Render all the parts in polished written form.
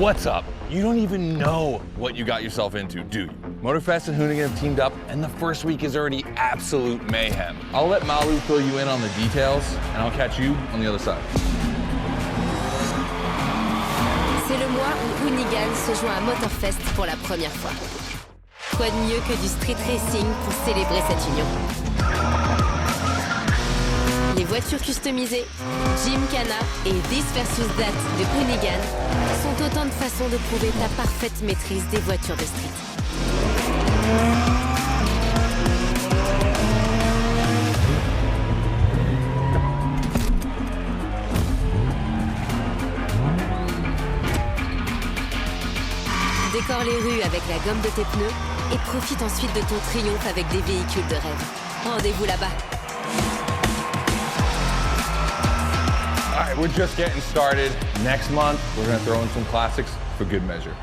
What's up? You don't even know what you got yourself into, do you? Motorfest and Hoonigan have teamed up, and the first week is already absolute mayhem. I'll let Malu fill you in on the details, and I'll catch you on the other side. C'est le mois où Hoonigan se joint à Motorfest pour la première fois. Quoi de mieux que du street racing pour célébrer cette union? Les voitures customisées, Gymkhana et This versus That de Hoonigan sont autant de façons de prouver ta parfaite maîtrise des voitures de street. Décore les rues avec la gomme de tes pneus et profite ensuite de ton triomphe avec des véhicules de rêve. Rendez-vous là-bas. All right, we're just getting started. Next month, we're gonna throw in some classics for good measure.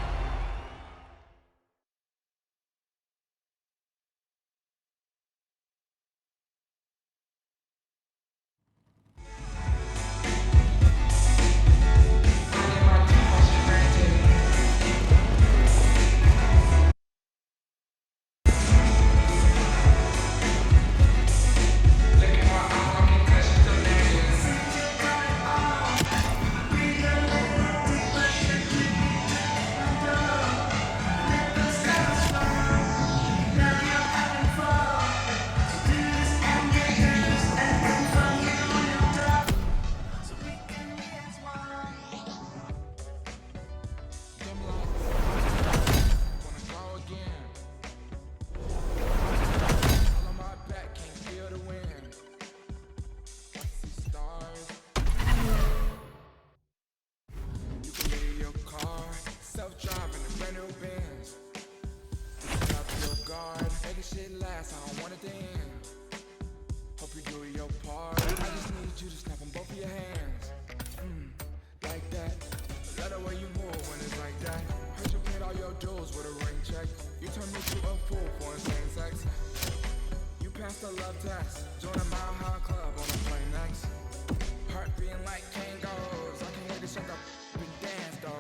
The love test, join a mile high club on a plane next. Heart beating like Kangols, I can't wait to shut up and dance, dog.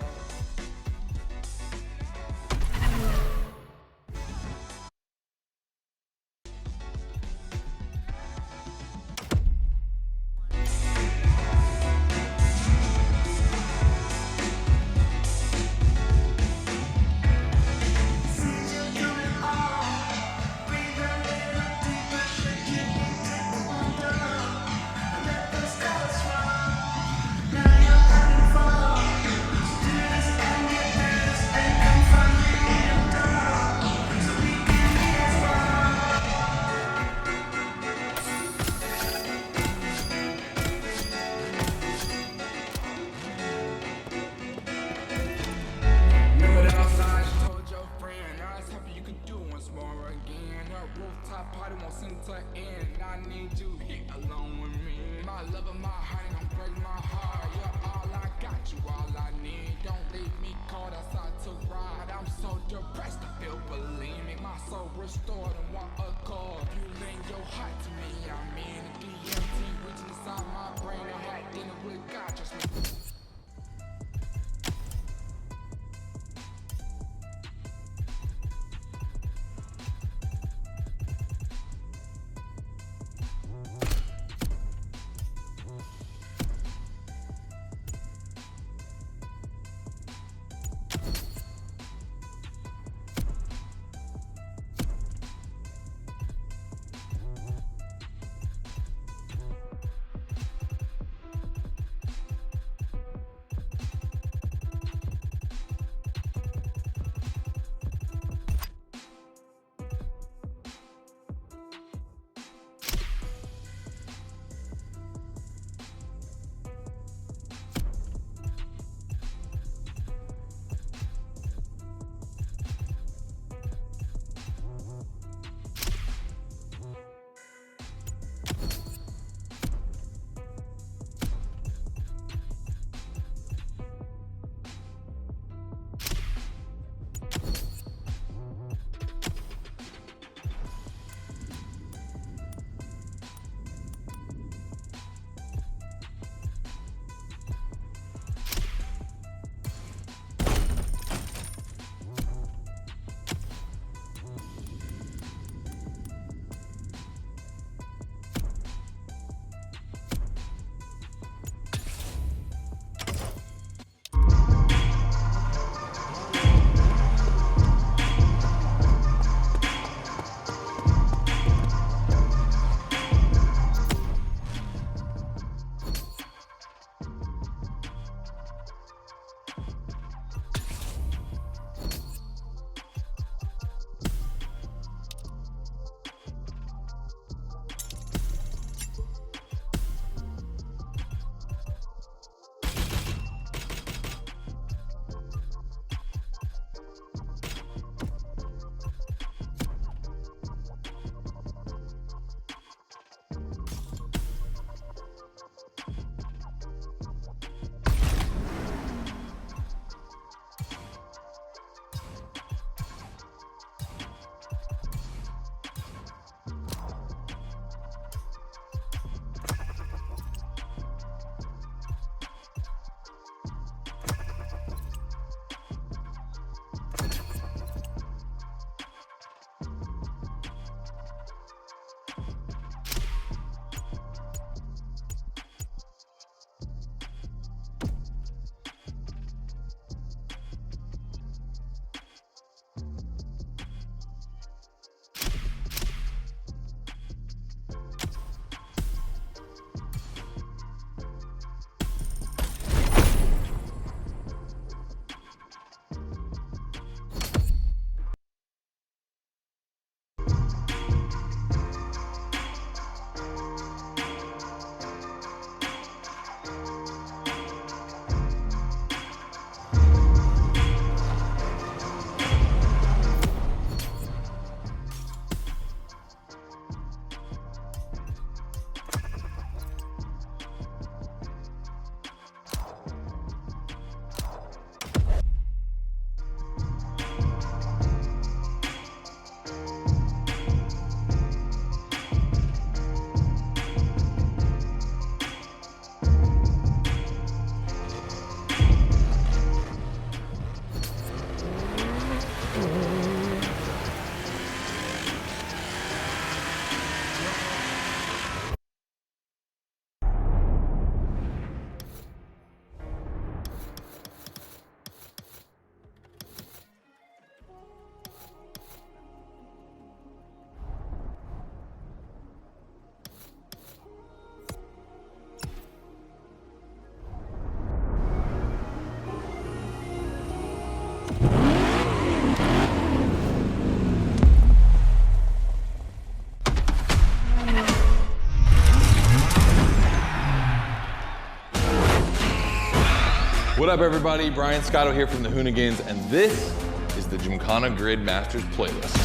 What up, everybody? Brian Scotto here from the Hoonigans, and this is the Gymkhana Grid Masters playlist.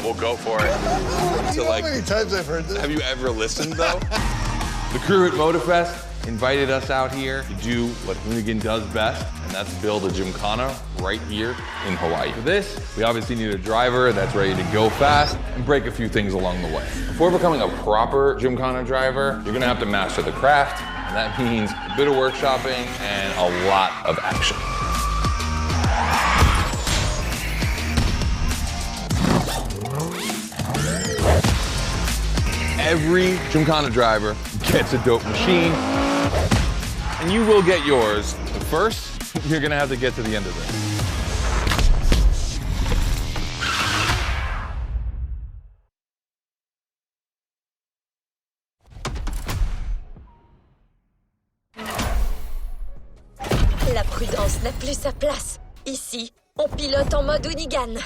We'll go for it. You know how many times I've heard this? Have you ever listened, though? The crew at Motorfest invited us out here to do what Hoonigan does best, and that's build a Gymkhana right here in Hawaii. For this, we obviously need a driver that's ready to go fast and break a few things along the way. Before becoming a proper Gymkhana driver, you're gonna have to master the craft, and that means a bit of workshopping and a lot of action. Every Gymkhana driver gets a dope machine, and you will get yours. But first, you're gonna have to get to the end of this. La prudence n'a plus sa place. Ici, on pilote en mode hoonigan.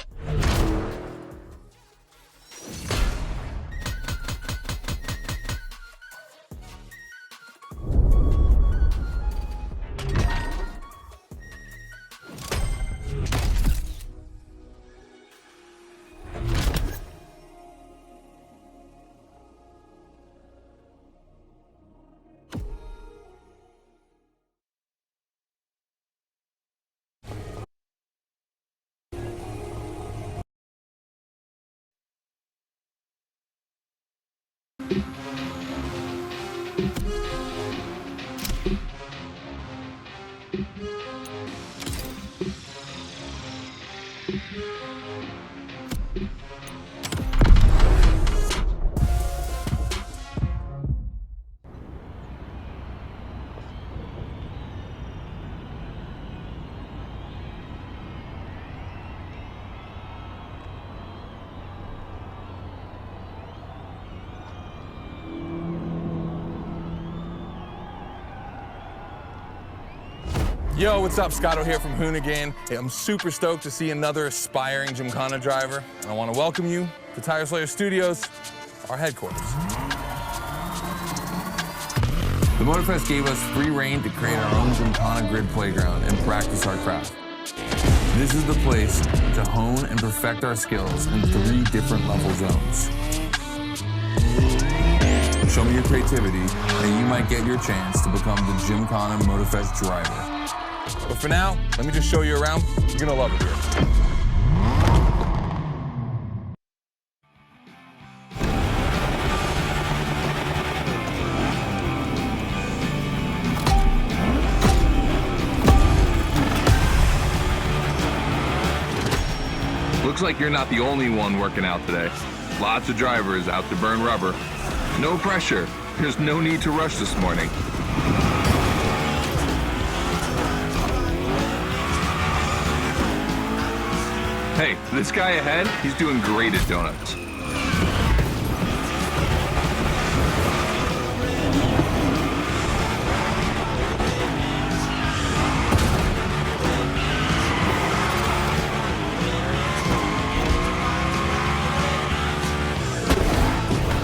Yo, what's up? Scotto here from Hoonigan. Hey, I'm super stoked to see another aspiring Gymkhana driver, and I want to welcome you to Tire Slayer Studios, our headquarters. The Motorfest gave us free reign to create our own Gymkhana Grid playground and practice our craft. This is the place to hone and perfect our skills in 3 different level zones. Show me your creativity, and you might get your chance to become the Gymkhana Motorfest driver. But for now, let me just show you around. You're gonna love it here. Looks like you're not the only one working out today. Lots of drivers out to burn rubber. No pressure. There's no need to rush this morning. Hey, this guy ahead, he's doing great at donuts.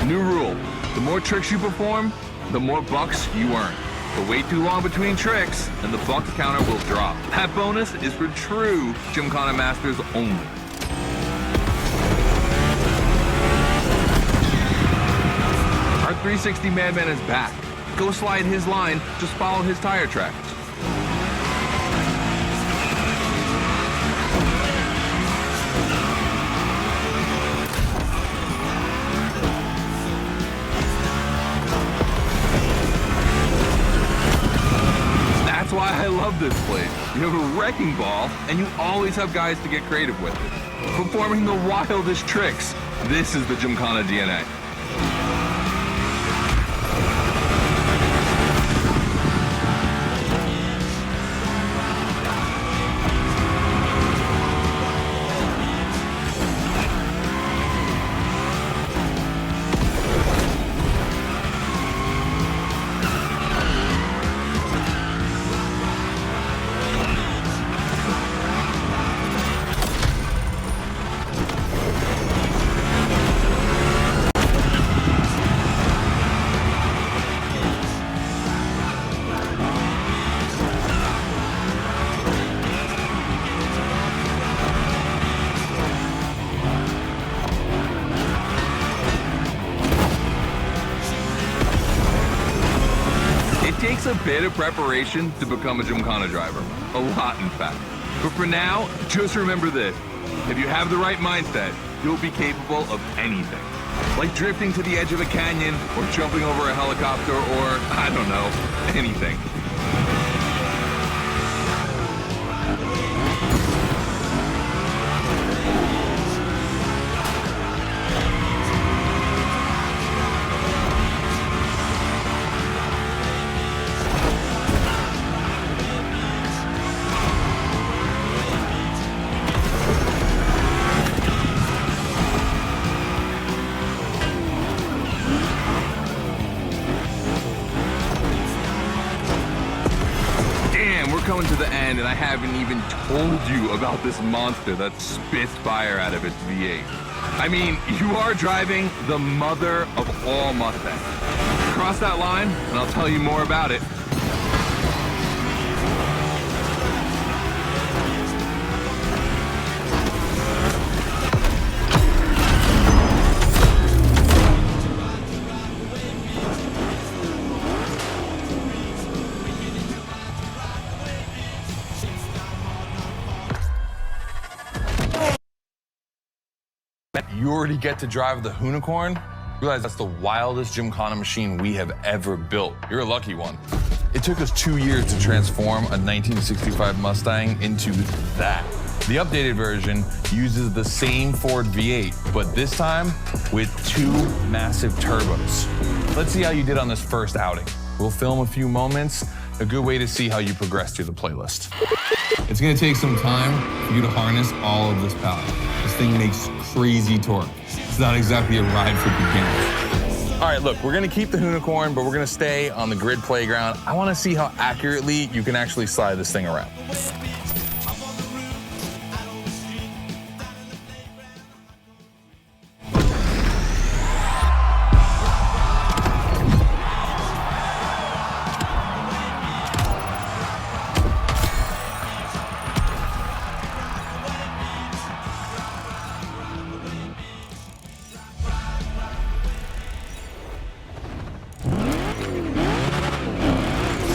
New rule, the more tricks you perform, the more bucks you earn. But wait too long between tricks, and the bucks counter will drop. That bonus is for true Gymkhana Masters only. Our 360 Madman is back. Go slide his line, just follow his tire tracks. That's why I love this place. You have a wrecking ball, and you always have guys to get creative with it. Performing the wildest tricks. This is the Gymkhana DNA. takes a bit of preparation to become a Gymkhana driver. A lot, in fact. But for now, just remember this. If you have the right mindset, you'll be capable of anything. Like drifting to the edge of a canyon, or jumping over a helicopter, or, I don't know, anything. Coming to the end, and I haven't even told you about this monster that spits fire out of its V8. I mean, you are driving the mother of all Mustangs. Cross that line, and I'll tell you more about it. You already get to drive the Hoonicorn? Realize that's the wildest Gymkhana machine we have ever built. You're a lucky one. It took us 2 years to transform a 1965 Mustang into that. The updated version uses the same Ford V8, but this time with 2 massive turbos. Let's see how you did on this first outing. We'll film a few moments, a good way to see how you progress through the playlist. It's gonna take some time for you to harness all of this power. This thing makes crazy torque. It's not exactly a ride for beginners. All right, look, we're gonna keep the Hoonicorn, but we're gonna stay on the grid playground. I wanna see how accurately you can actually slide this thing around.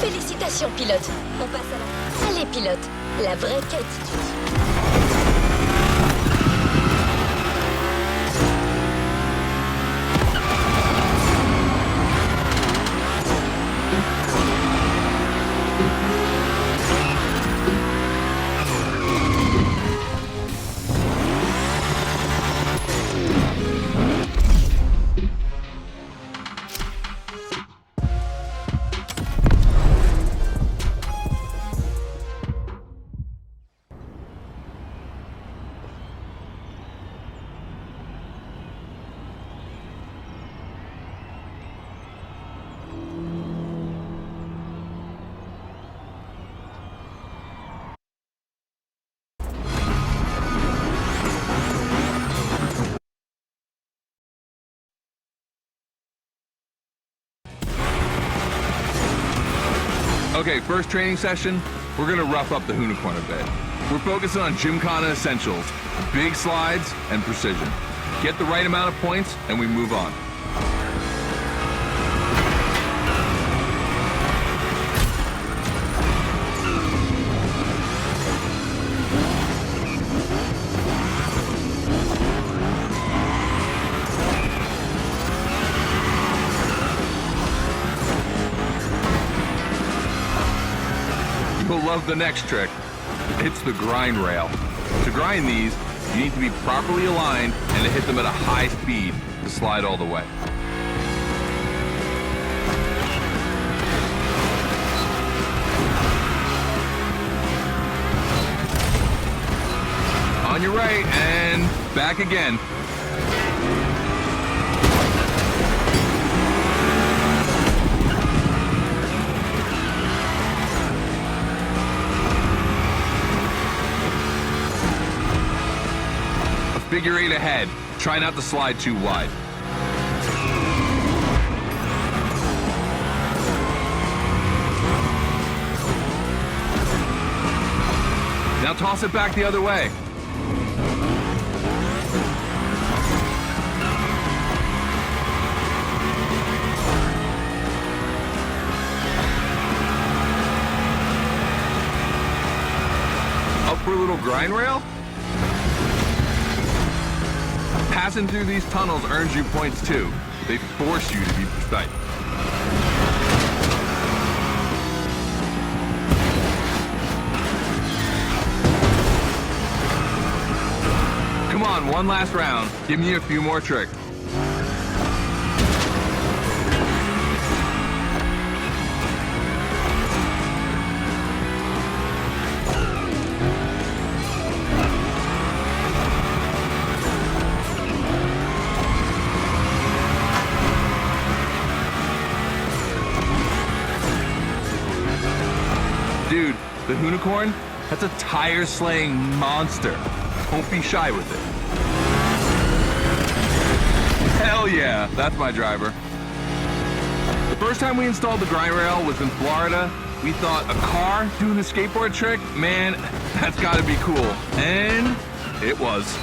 Félicitations, pilote. On passe à la... Allez, pilote. La vraie quête. Okay, first training session, we're gonna rough up the Hoonicorn a bit. We're focusing on Gymkhana essentials, big slides, and precision. Get the right amount of points, and we move on. You'll love the next trick. It's the grind rail. To grind these, you need to be properly aligned and to hit them at a high speed to slide all the way. On your right and back again. Figure 8 ahead. Try not to slide too wide. Now toss it back the other way. for a little grind rail? Passing through these tunnels earns you points too. They force you to be precise. Come on, one last round. Give me a few more tricks. Dude, the hoonigan, that's a tire-slaying monster. Don't be shy with it. Hell yeah, that's my driver. The first time we installed the grind rail was in Florida. We thought a car doing a skateboard trick, man, that's gotta be cool. And it was.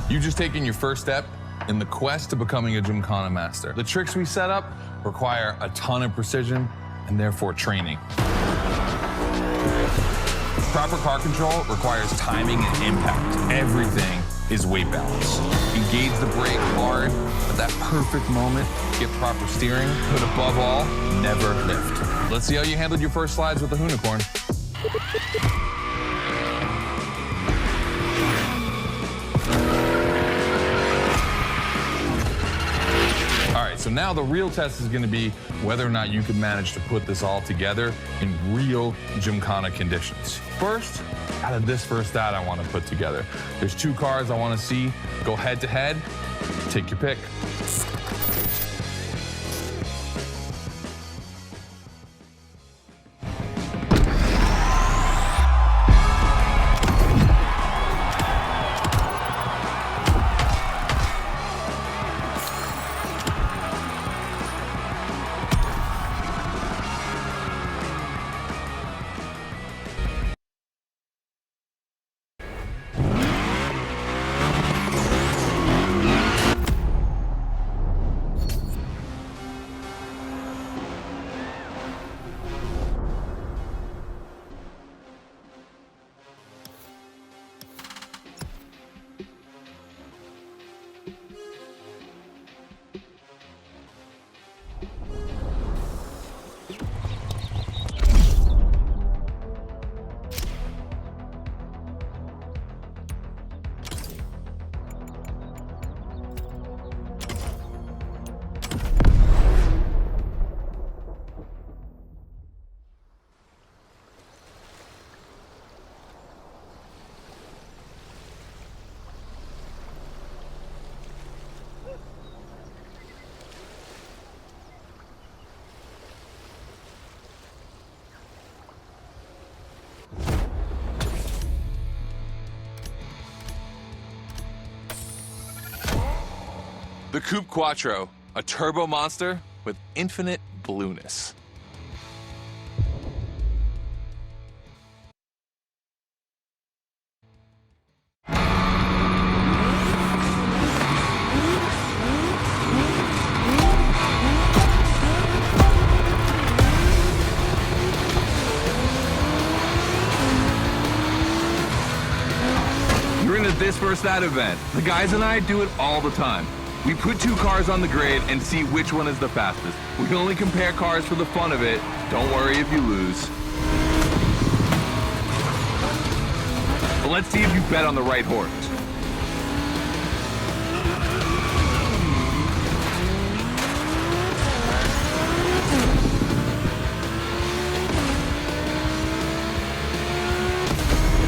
You've just taken your first step in the quest to becoming a Gymkhana master. The tricks we set up require a ton of precision and therefore training. Proper car control requires timing and impact. Everything is weight balance. Engage the brake hard at that perfect moment, get proper steering, but above all, never lift. Let's see how you handled your first slides with the hoonigan. All right, so now the real test is gonna be whether or not you can manage to put this all together in real Gymkhana conditions. First, out of this first stat I wanna put together. There's two cars I wanna see go head to head. Take your pick. The Coupe Quattro, a turbo monster with infinite blueness. You're into this versus that event. The guys and I do it all the time. We put two cars on the grid and see which one is the fastest. We only compare cars for the fun of it. Don't worry if you lose. But let's see if you bet on the right horse.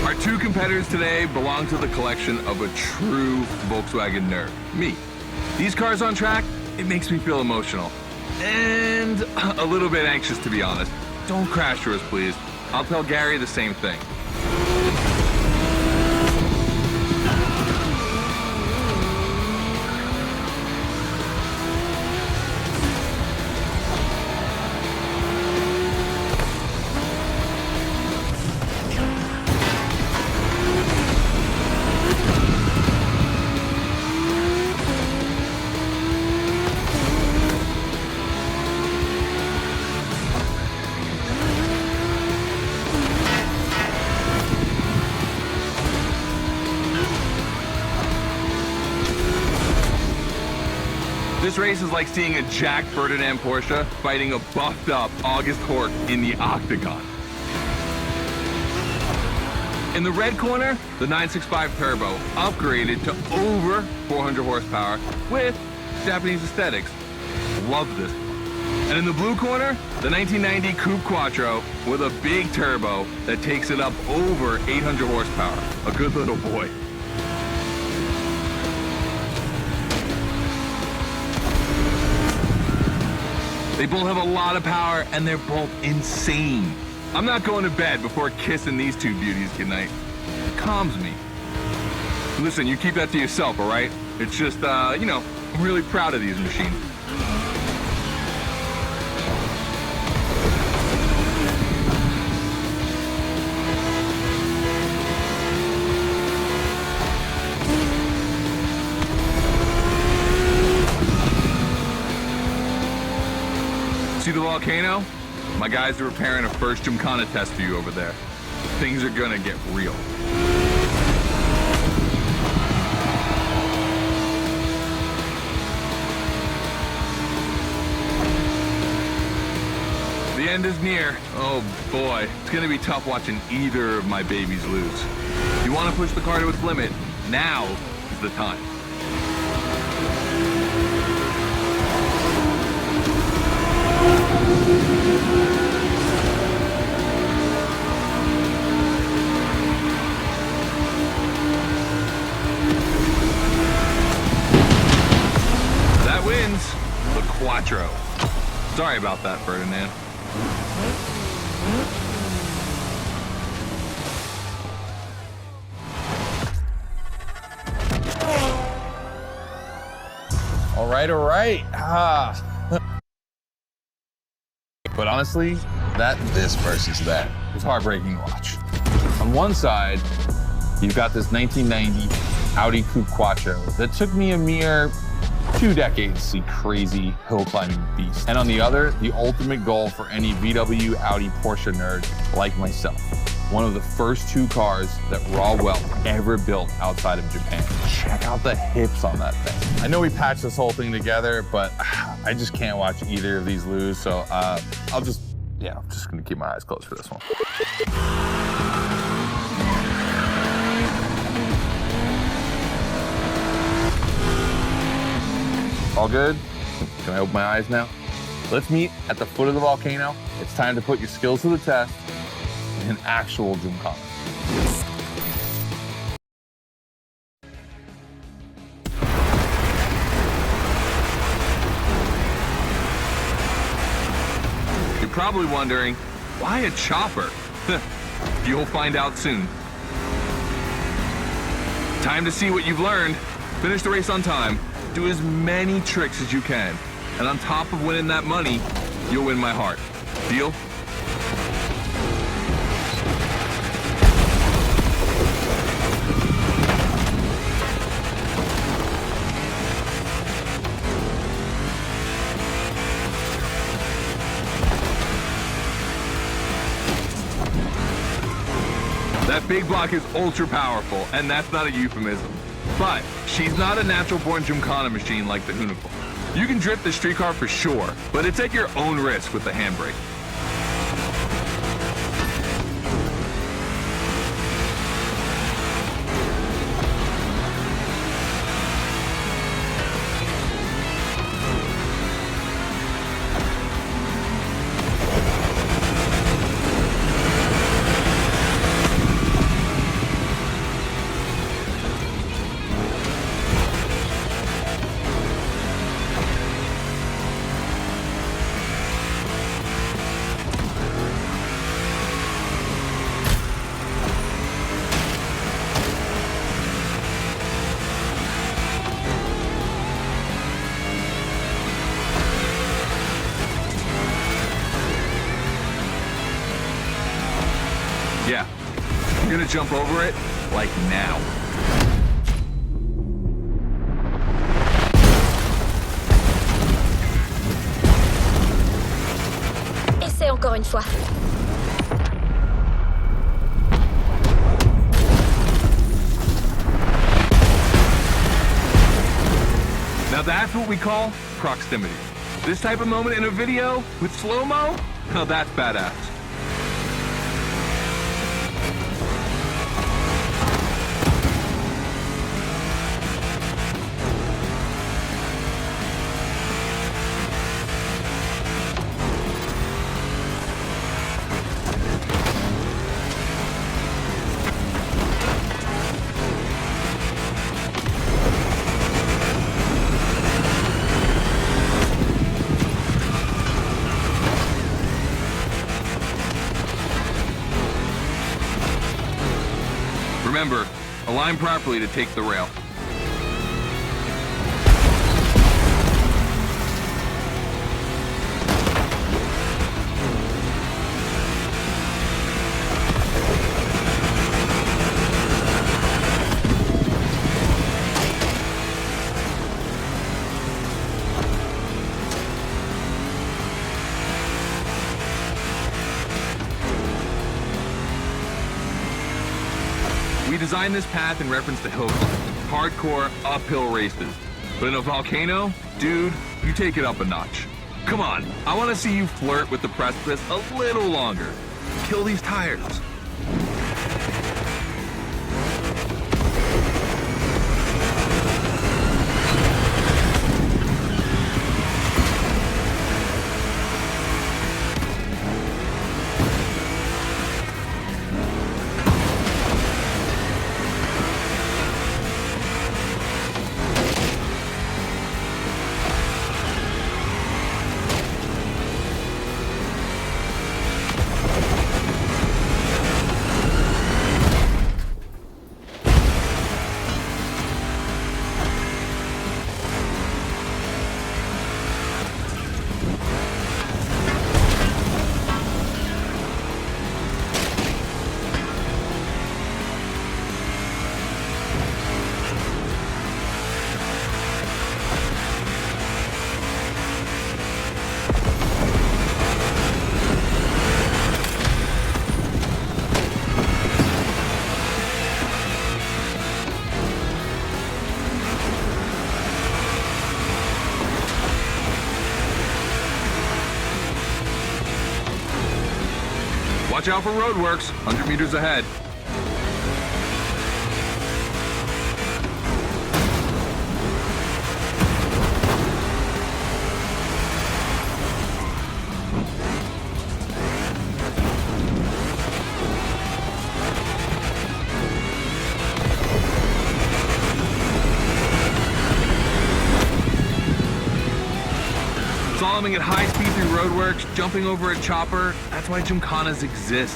Our two competitors today belong to the collection of a true Volkswagen nerd, me. These cars on track, it makes me feel emotional. And a little bit anxious, to be honest. Don't crash yours, please. I'll tell Gary the same thing. This race is like seeing a Jack Ferdinand Porsche fighting a buffed up August Hork in the octagon. In the red corner, the 965 Turbo, upgraded to over 400 horsepower with Japanese aesthetics. Love this one. And in the blue corner, the 1990 Coupe Quattro with a big turbo that takes it up over 800 horsepower. A good little boy. They both have a lot of power and they're both insane. I'm not going to bed before kissing these two beauties goodnight. It calms me. Listen, you keep that to yourself, all right? It's just, you know, I'm really proud of these machines. See the volcano? My guys are preparing a first Gymkhana test for you over there. Things are gonna get real. The end is near. Oh boy, it's gonna be tough watching either of my babies lose. If you wanna push the car to its limit, now is the time. That wins the Quattro. Sorry about that, Ferdinand. All right. But honestly, this versus that was heartbreaking to watch. On one side, you've got this 1990 Audi Coupe Quattro that took me a mere 2 decades to see crazy hill climbing beast. And on the other, the ultimate goal for any VW, Audi, Porsche nerd like myself. One of the first 2 cars that Raw Welt ever built outside of Japan. Check out the hips on that thing. I know we patched this whole thing together, but I just can't watch either of these lose, so I'm just gonna keep my eyes closed for this one. All good? Can I open my eyes now? Let's meet at the foot of the volcano. It's time to put your skills to the test in an actual Gymkhana. You're probably wondering, why a chopper? You'll find out soon. Time to see what you've learned. Finish the race on time. Do as many tricks as you can. And on top of winning that money, you'll win my heart. Deal? That big block is ultra powerful, and that's not a euphemism. But she's not a natural-born Gymkhana machine like the hoonigan. You can drift the street car for sure, but it's at your own risk with the handbrake. Yeah, I'm gonna jump over it, like now. Essaie encore une fois. Now that's what we call proximity. This type of moment in a video with slow-mo, well, that's badass. Remember, align properly to take the rail. We designed this path in reference to hill climb, hardcore uphill races. But in a volcano, dude, you take it up a notch. Come on, I want to see you flirt with the precipice a little longer. Kill these tires. Watch out for roadworks, 100 meters ahead. Slaloming at high speed through roadworks, jumping over a chopper, that's why gymkhanas exist.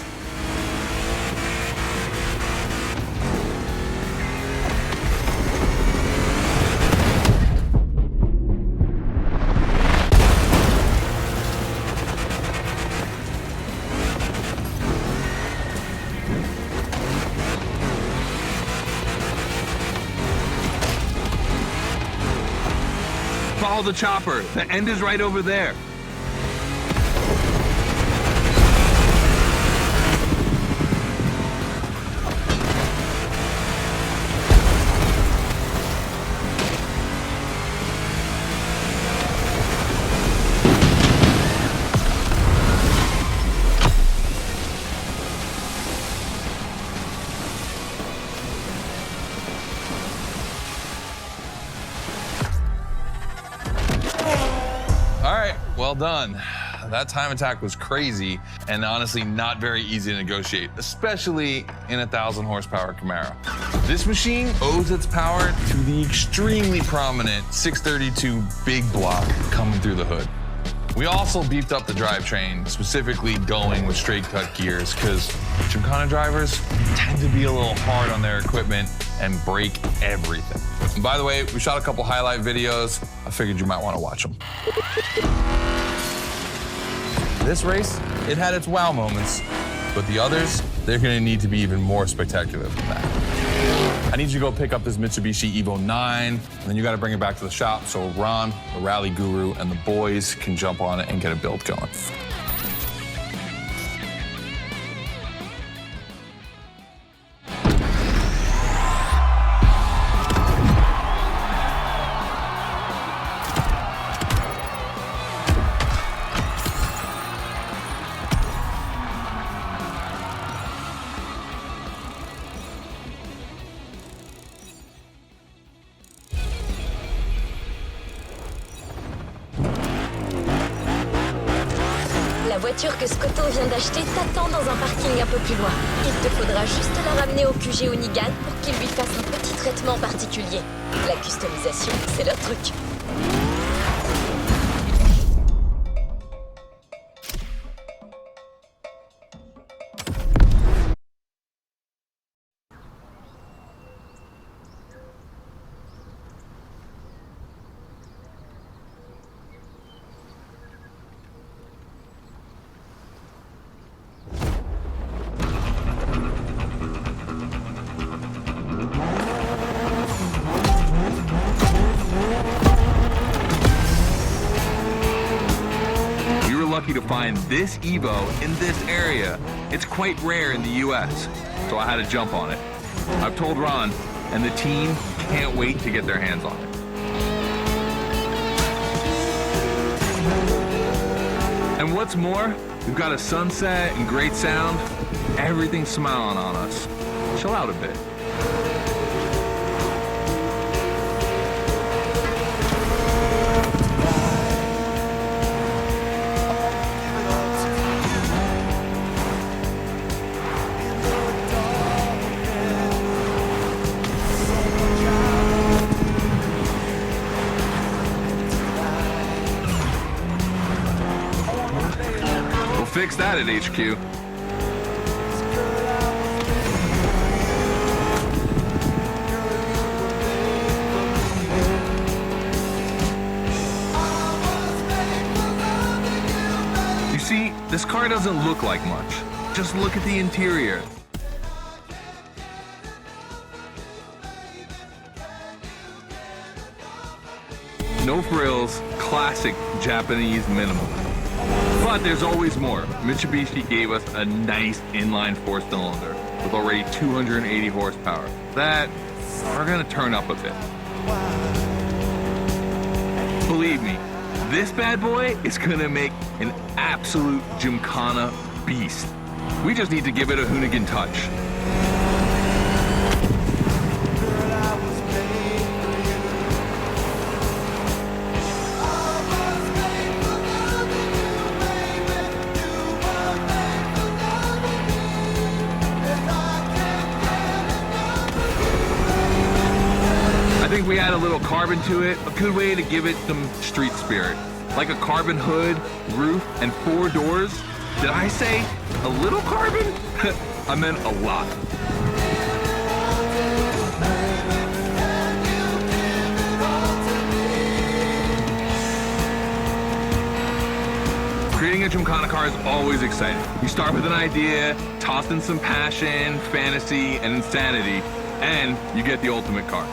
Follow the chopper. The end is right over there. Well done. That time attack was crazy and honestly not very easy to negotiate, especially in a 1,000 horsepower Camaro. This machine owes its power to the extremely prominent 632 big block coming through the hood. We also beefed up the drivetrain, specifically going with straight cut gears, because Gymkhana drivers tend to be a little hard on their equipment and break everything. And by the way, we shot a couple highlight videos. I figured you might want to watch them. This race, it had its wow moments, but the others, they're gonna need to be even more spectacular than that. I need you to go pick up this Mitsubishi Evo 9, and then you gotta bring it back to the shop so Ron, the rally guru, and the boys can jump on it and get a build going. voiture que Scotto vient d'acheter t'attend dans un parking un peu plus loin. Il te faudra juste la ramener au QG hoonigan pour qu'il lui fasse un petit traitement particulier. La customisation, c'est leur truc. Lucky to find this Evo in this area. It's quite rare in the US, so I had to jump on it. I've told Ron, and the team can't wait to get their hands on it. And what's more, we've got a sunset and great sound. Everything's smiling on us. Chill out a bit. Fix that at HQ. You see, this car doesn't look like much. Just look at the interior. No frills, classic Japanese minimal. But there's always more. Mitsubishi gave us a nice inline four-cylinder with already 280 horsepower. That we're gonna turn up a bit. Believe me, this bad boy is gonna make an absolute Gymkhana beast. We just need to give it a hoonigan touch. I think we add a little carbon to it, a good way to give it some street spirit. Like a carbon hood, roof, and 4 doors. Did I say a little carbon? I meant a lot. Creating a Gymkhana car is always exciting. You start with an idea, toss in some passion, fantasy, and insanity, and you get the ultimate car.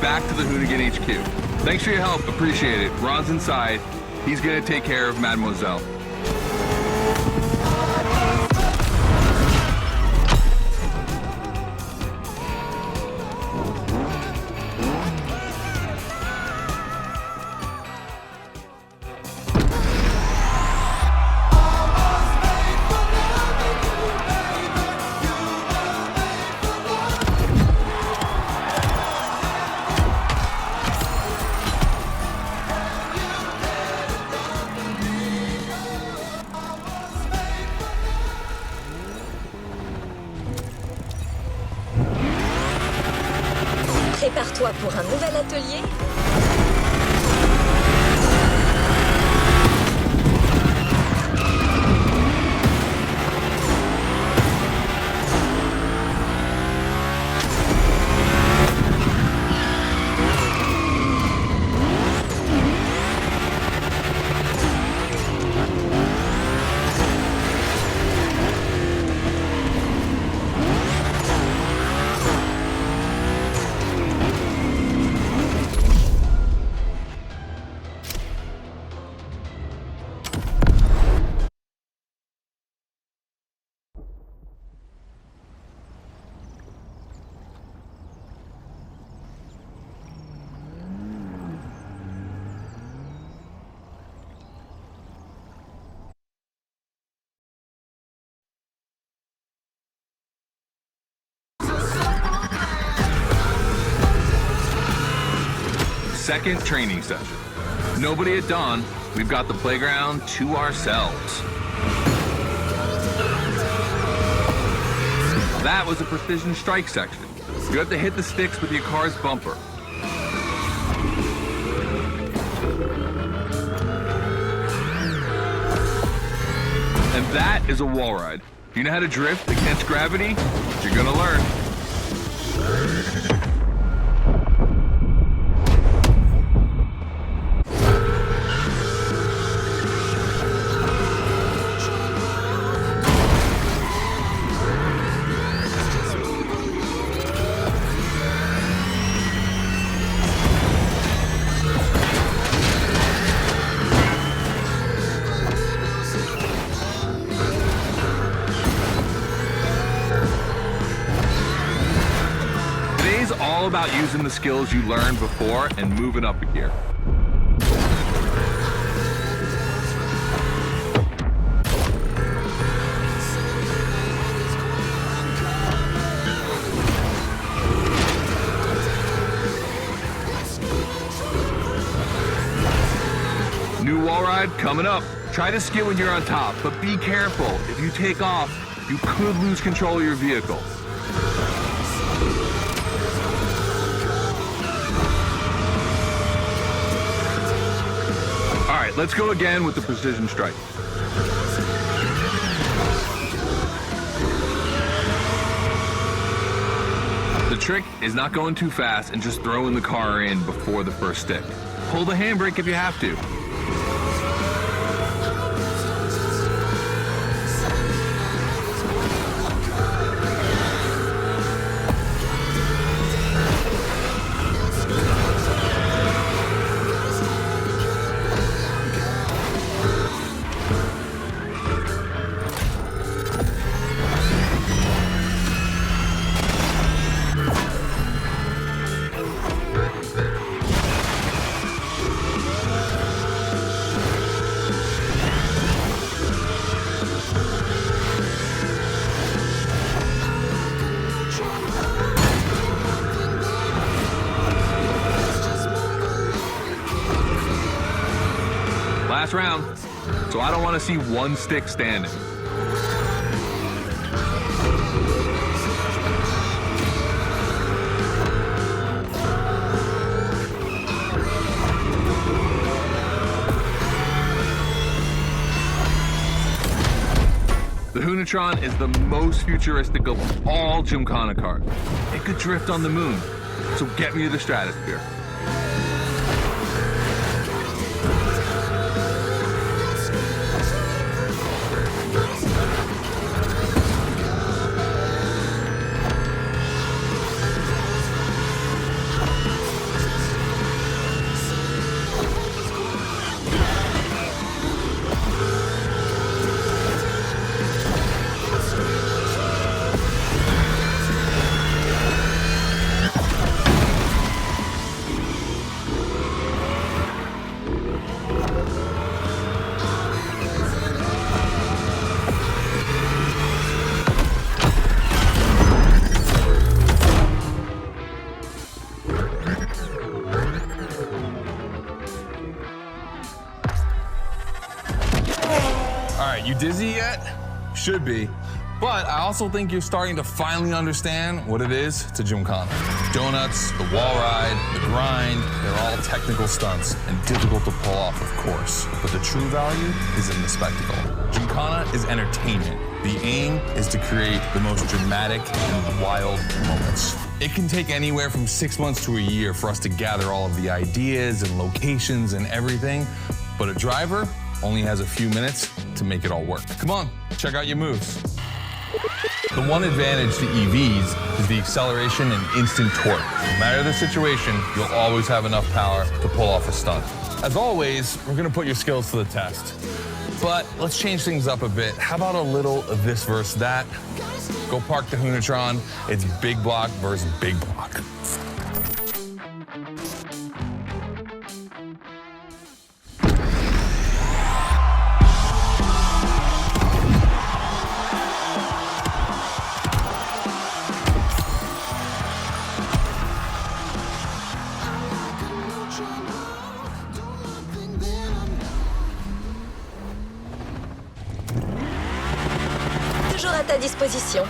Back to the Hoonigan HQ. Thanks for your help, appreciate it. Ron's inside. He's gonna take care of Mademoiselle. Prépare-toi pour un nouvel atelier. second training session. Nobody at dawn, we've got the playground to ourselves. That was a precision strike section. You have to hit the sticks with your car's bumper. And that is a wall ride. If you know how to drift against gravity, you're gonna learn. All about using the skills you learned before and moving up a gear. New wall ride coming up. Try to skid when you're on top, but be careful. If you take off, you could lose control of your vehicle. All right, let's go again with the precision strike. The trick is not going too fast and just throwing the car in before the first stick. Pull the handbrake if you have to. Last round, so I don't want to see one stick standing. The Hoonatron is the most futuristic of all Gymkhana cars. It could drift on the moon, so get me to the stratosphere. All right, you dizzy yet? Should be. But I also think you're starting to finally understand what it is to Gymkhana. Donuts, the wall ride, the grind, they're all technical stunts and difficult to pull off, of course. But the true value is in the spectacle. Gymkhana is entertainment. The aim is to create the most dramatic and wild moments. It can take anywhere from 6 months to a year for us to gather all of the ideas and locations and everything, but a driver only has a few minutes to make it all work. Come on, check out your moves. The one advantage to EVs is the acceleration and instant torque. No matter the situation, you'll always have enough power to pull off a stunt. As always, we're gonna put your skills to the test. But let's change things up a bit. How about a little of this versus that? Go park the Hoonatron. It's big block versus big block. Trying toujours à ta disposition.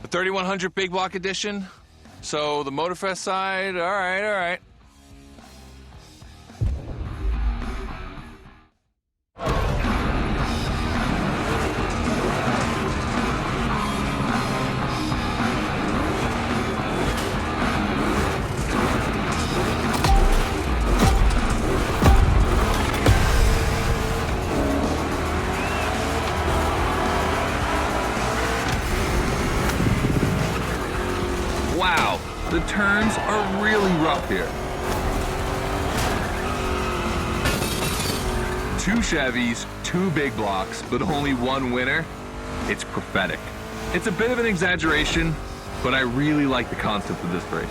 The 3100 Big Block Edition. So the Motorfest side, all right, all right. Wow, the turns are really rough here. 2 Chevys, 2 big blocks, but only 1 winner. It's prophetic. It's a bit of an exaggeration, but I really like the concept of this race.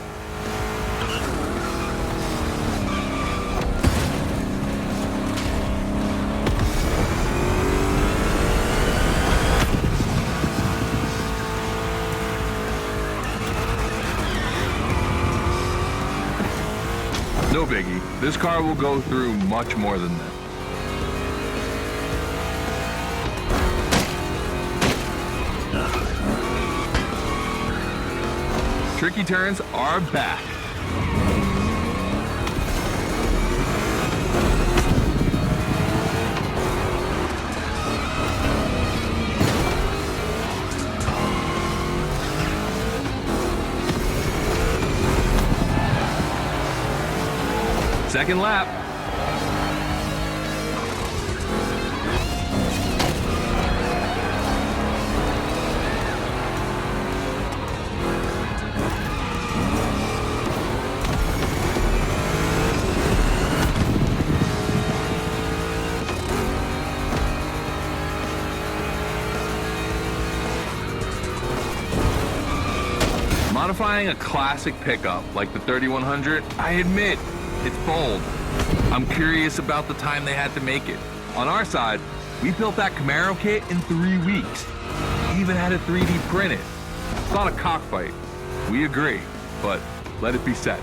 No biggie. This car will go through much more than this. Tricky turns are back. Second lap. Modifying a classic pickup like the 3100, I admit, it's bold. I'm curious about the time they had to make it. On our side, we built that Camaro kit in 3 weeks. Even had it 3D printed. It's not a cockfight. We agree, but let it be said.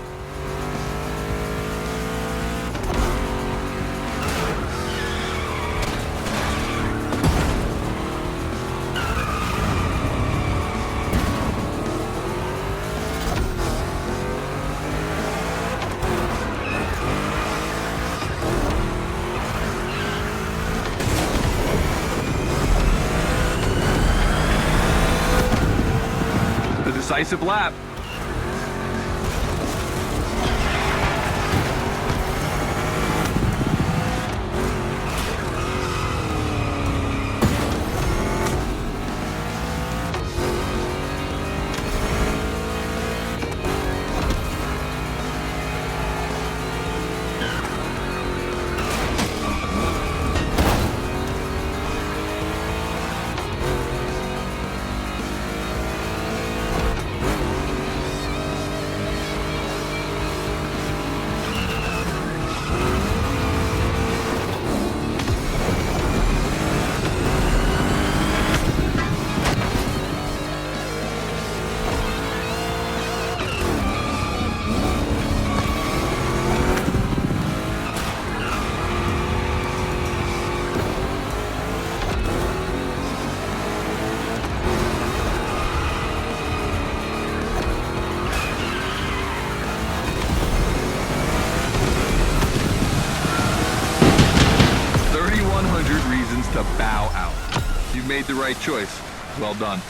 Decisive lap. To bow out. You made the right choice. Well done.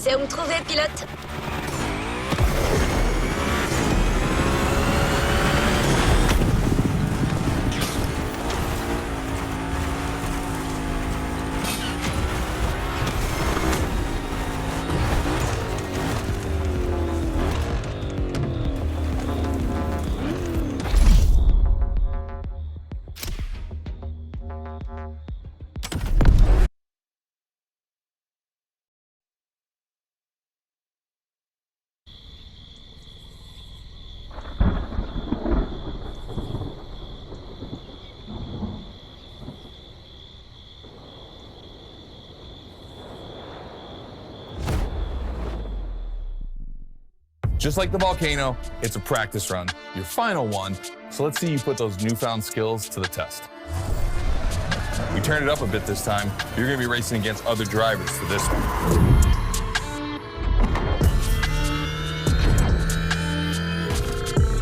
sais où me trouver, pilote. Just like the volcano, it's a practice run, your final one, so let's see you put those newfound skills to the test. We turned it up a bit this time. You're gonna be racing against other drivers for this one.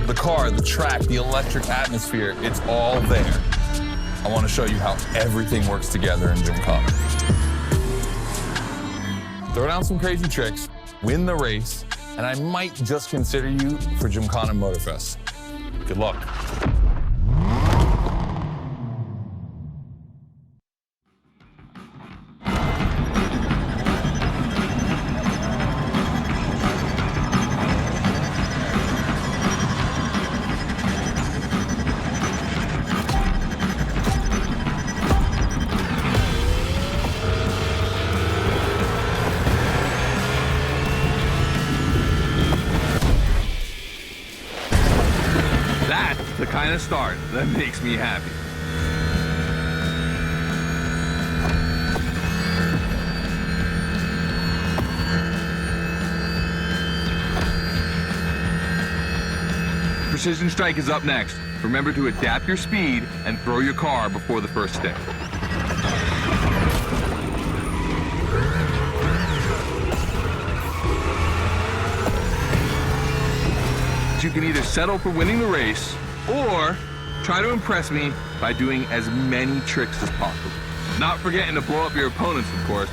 The car, the track, the electric atmosphere, it's all there. I wanna show you how everything works together in Gymkhana. Throw down some crazy tricks, win the race, and I might just consider you for Gymkhana Motorfest. Good luck. The kind of start that makes me happy. Precision Strike is up next. Remember to adapt your speed and throw your car before the first stick. You can either settle for winning the race or try to impress me by doing as many tricks as possible. Not forgetting to blow up your opponents, of course.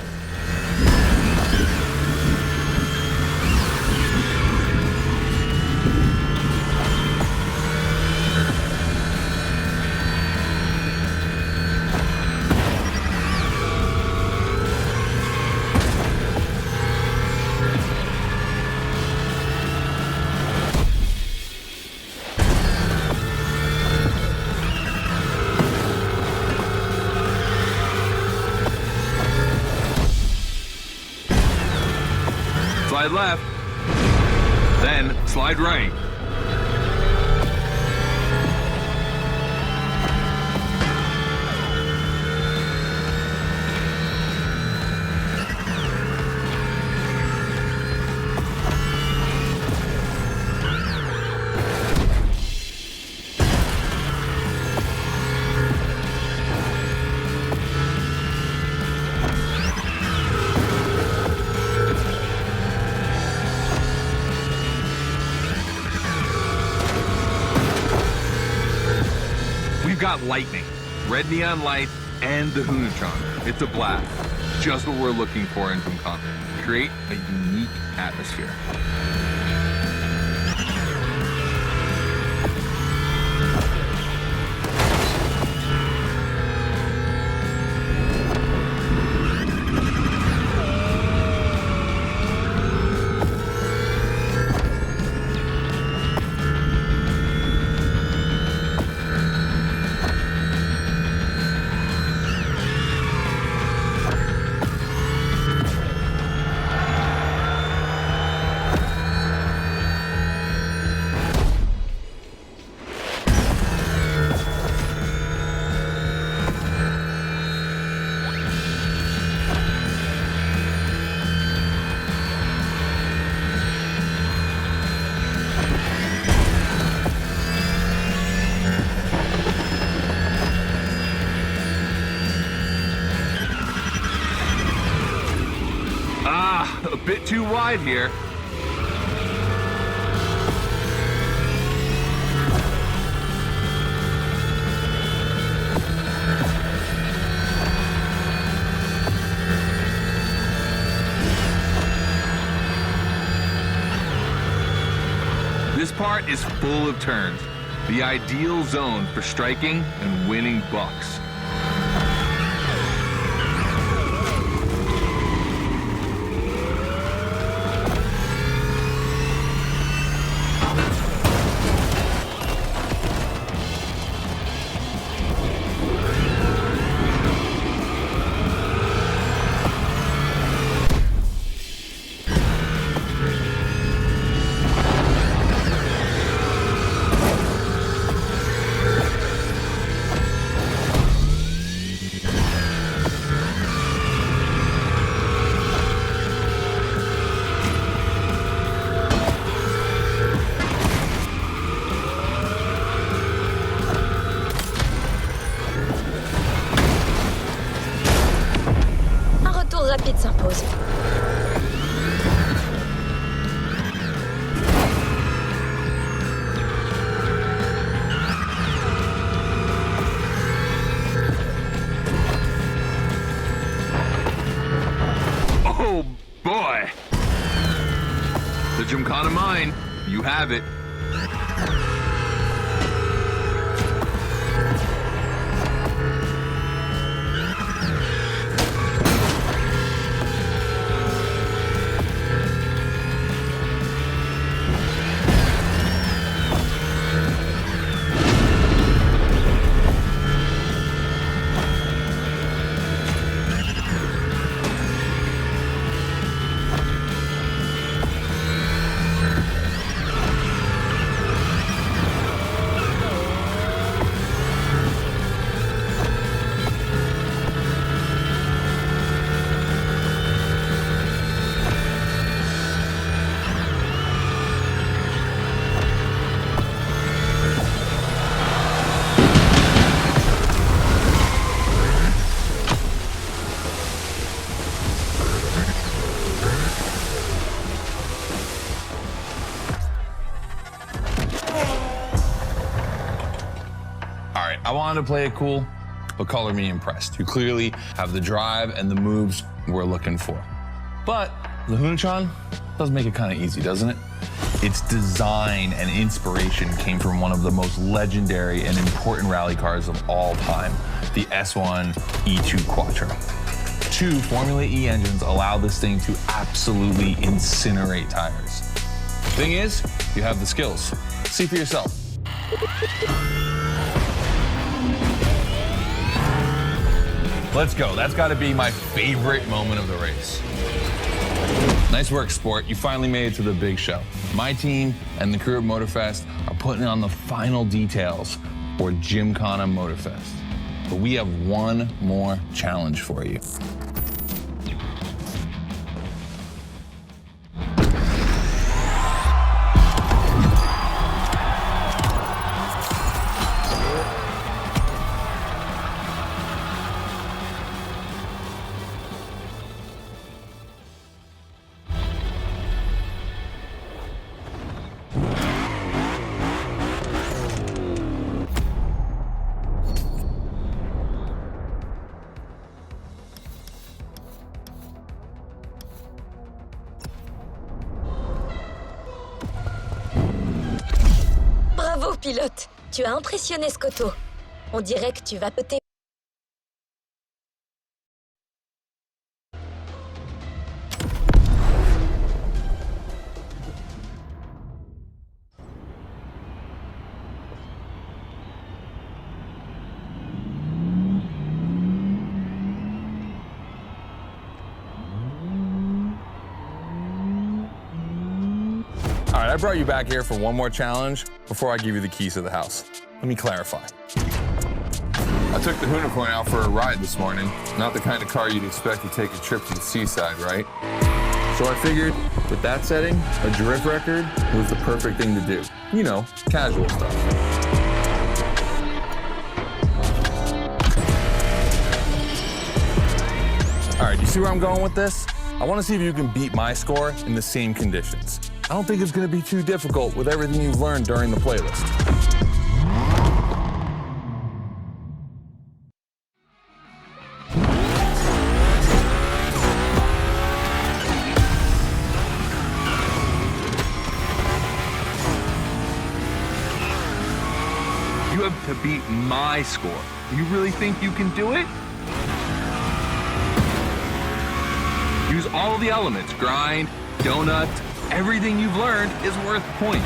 Slide left, then slide right. We've got lightning, red neon light, and the Hoonatron. It's a blast. Just what we're looking for in Gymkhana. Create a unique atmosphere. A bit too wide here. This part is full of turns, the ideal zone for striking and winning bucks. Rapide s'impose. Oh boy! The Gymkhana mine, you have it. I wanted to play it cool, but color me impressed. You clearly have the drive and the moves we're looking for. But the Hoonatron does make it kind of easy, doesn't it? Its design and inspiration came from one of the most legendary and important rally cars of all time, the S1 E2 Quattro. 2 Formula E engines allow this thing to absolutely incinerate tires. Thing is, you have the skills. See for yourself. Let's go. That's got to be my favorite moment of the race. Nice work, Sport. You finally made it to the big show. My team and the crew at Motorfest are putting on the final details for Gymkhana Motorfest. But we have one more challenge for you. Bravo, pilote. Tu as impressionné Scotto. On dirait que tu vas péter. All right, I brought you back here for one more challenge before I give you the keys to the house. Let me clarify. I took the Hoonigan out for a ride this morning. Not the kind of car you'd expect to take a trip to the seaside, right? So I figured with that setting, a drift record was the perfect thing to do. You know, casual stuff. All right, you see where I'm going with this? I want to see if you can beat my score in the same conditions. I don't think it's going to be too difficult with everything you've learned during the playlist. You have to beat my score. You really think you can do it? Use all the elements. Grind, donut, everything you've learned is worth points.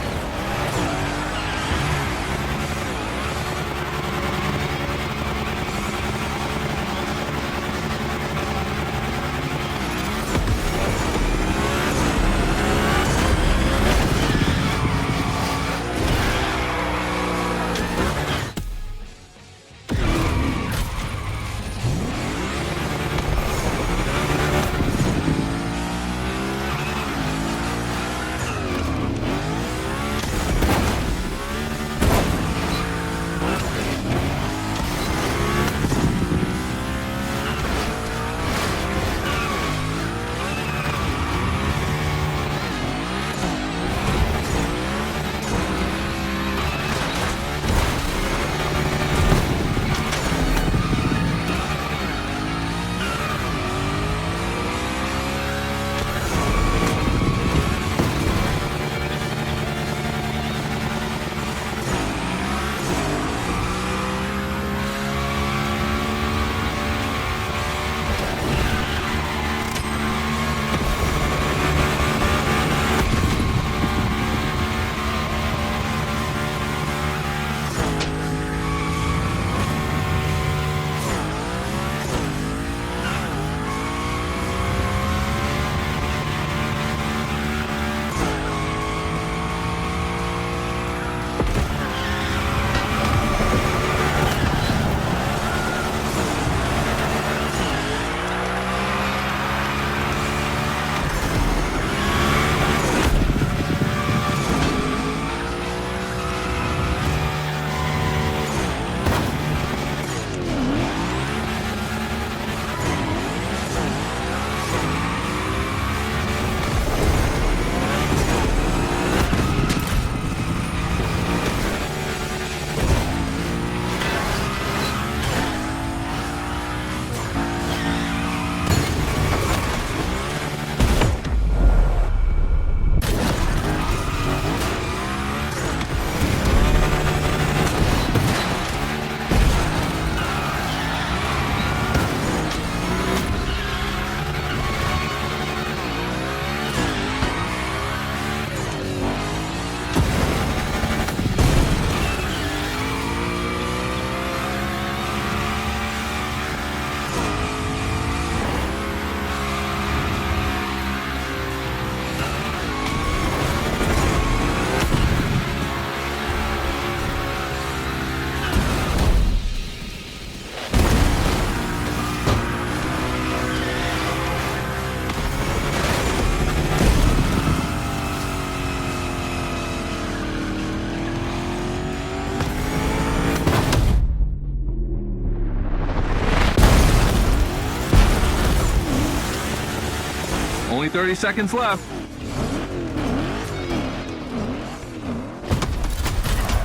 Only 30 seconds left.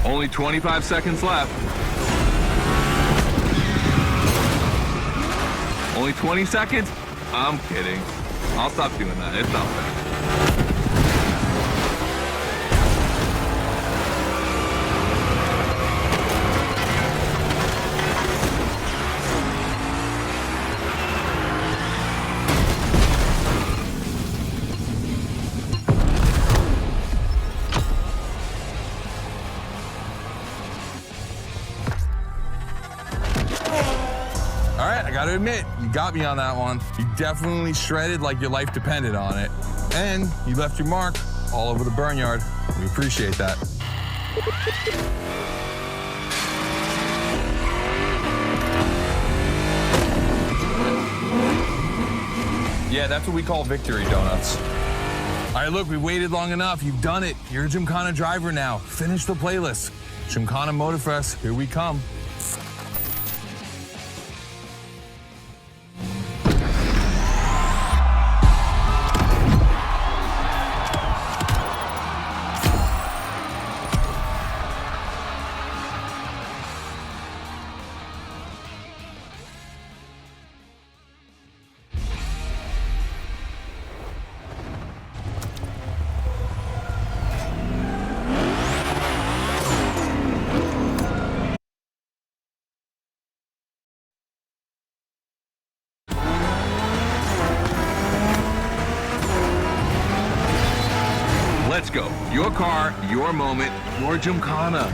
Only 25 seconds left. Only 20 seconds? I'm kidding. I'll stop doing that. It's not fair. All right, I gotta admit, you got me on that one. You definitely shredded like your life depended on it. And you left your mark all over the barnyard. We appreciate that. Yeah, that's what we call victory donuts. All right, look, we waited long enough. You've done it. You're a Gymkhana driver now. Finish the playlist. Gymkhana Motorfest, here we come. car, your moment, your Gymkhana.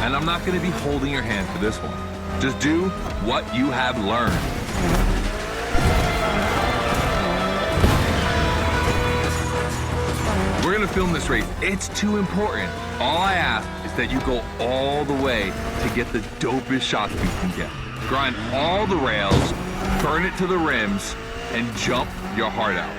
And I'm not gonna be holding your hand for this one. Just do what you have learned. We're gonna film this race. It's too important. All I ask is that you go all the way to get the dopest shots we can get. Grind all the rails, burn it to the rims, and jump your heart out.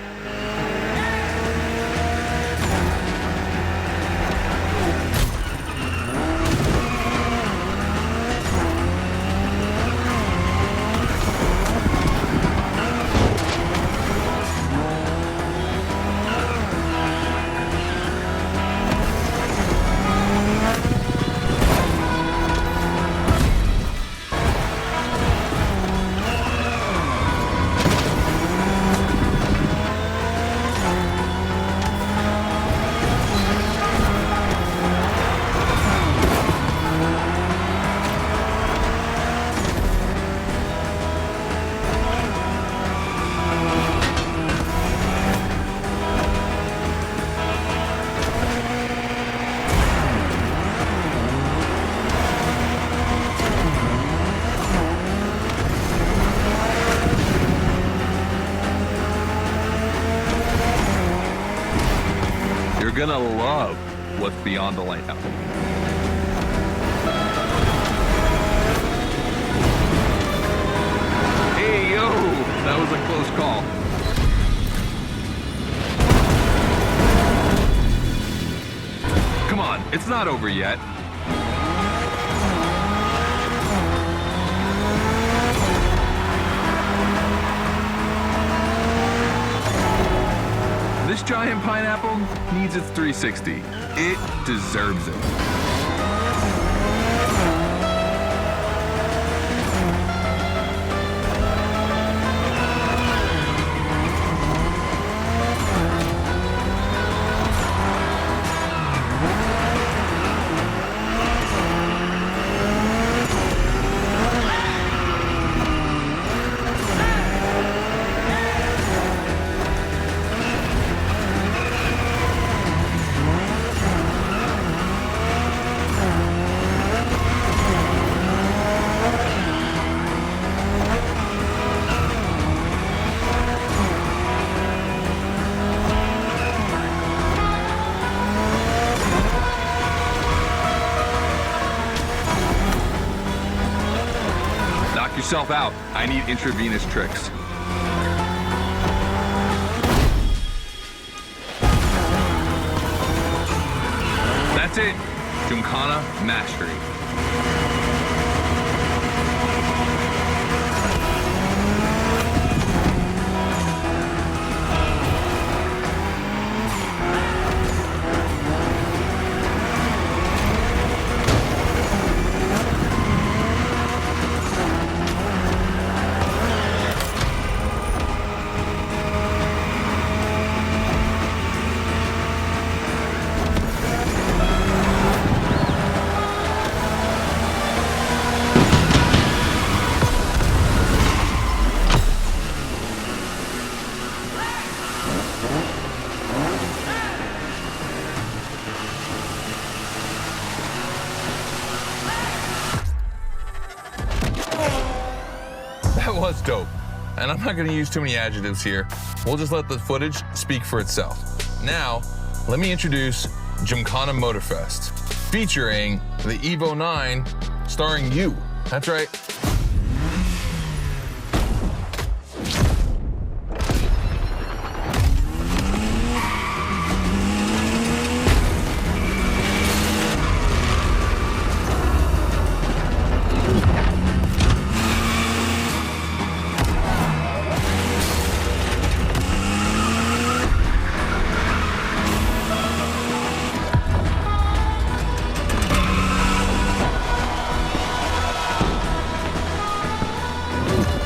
You're gonna love what's beyond the lighthouse. Hey, yo, that was a close call. Come on, it's not over yet. This giant pineapple needs its 360. It deserves it. Yourself out. I need intravenous tricks. That's it. Gymkhana mastery. That was dope. And I'm not gonna use too many adjectives here. We'll just let the footage speak for itself. Now, let me introduce Gymkhana Motorfest, featuring the Evo 9, starring you. That's right.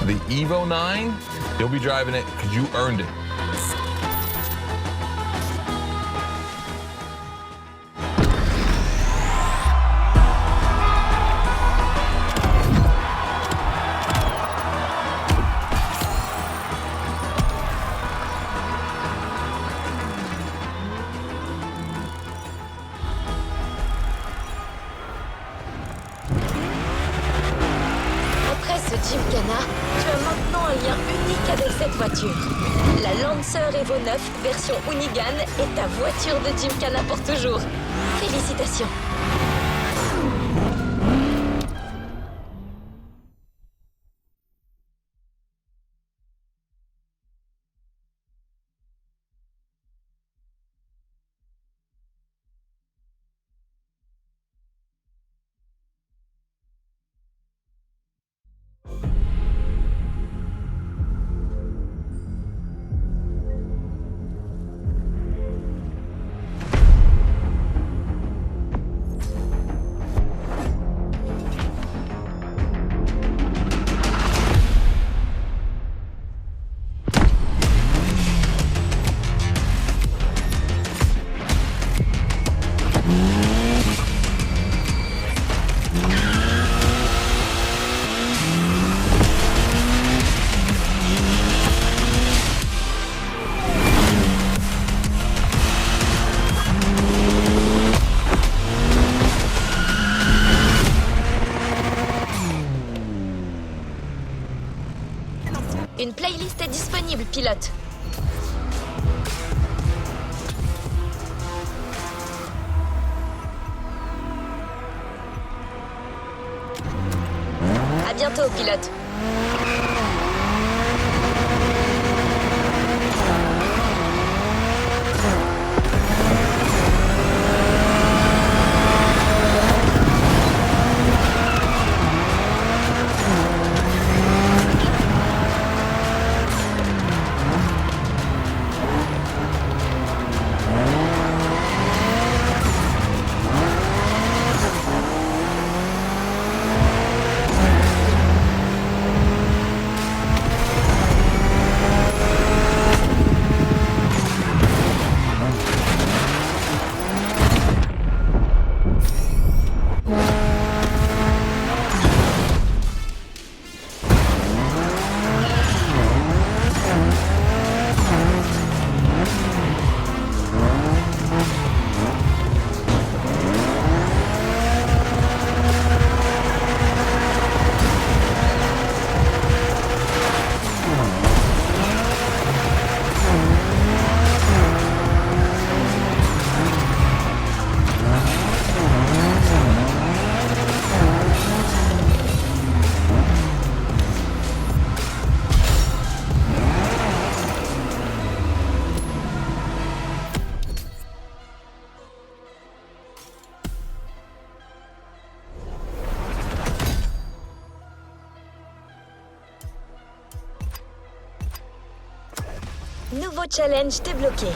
The Evo 9, you'll be driving it because you earned it. Gymkhana, tu as maintenant un lien unique avec cette voiture. La Lancer Evo 9 version hoonigan est ta voiture de Gymkhana pour toujours. Félicitations. Une playlist est disponible, pilote. À bientôt, pilote. Nouveau challenge débloqué.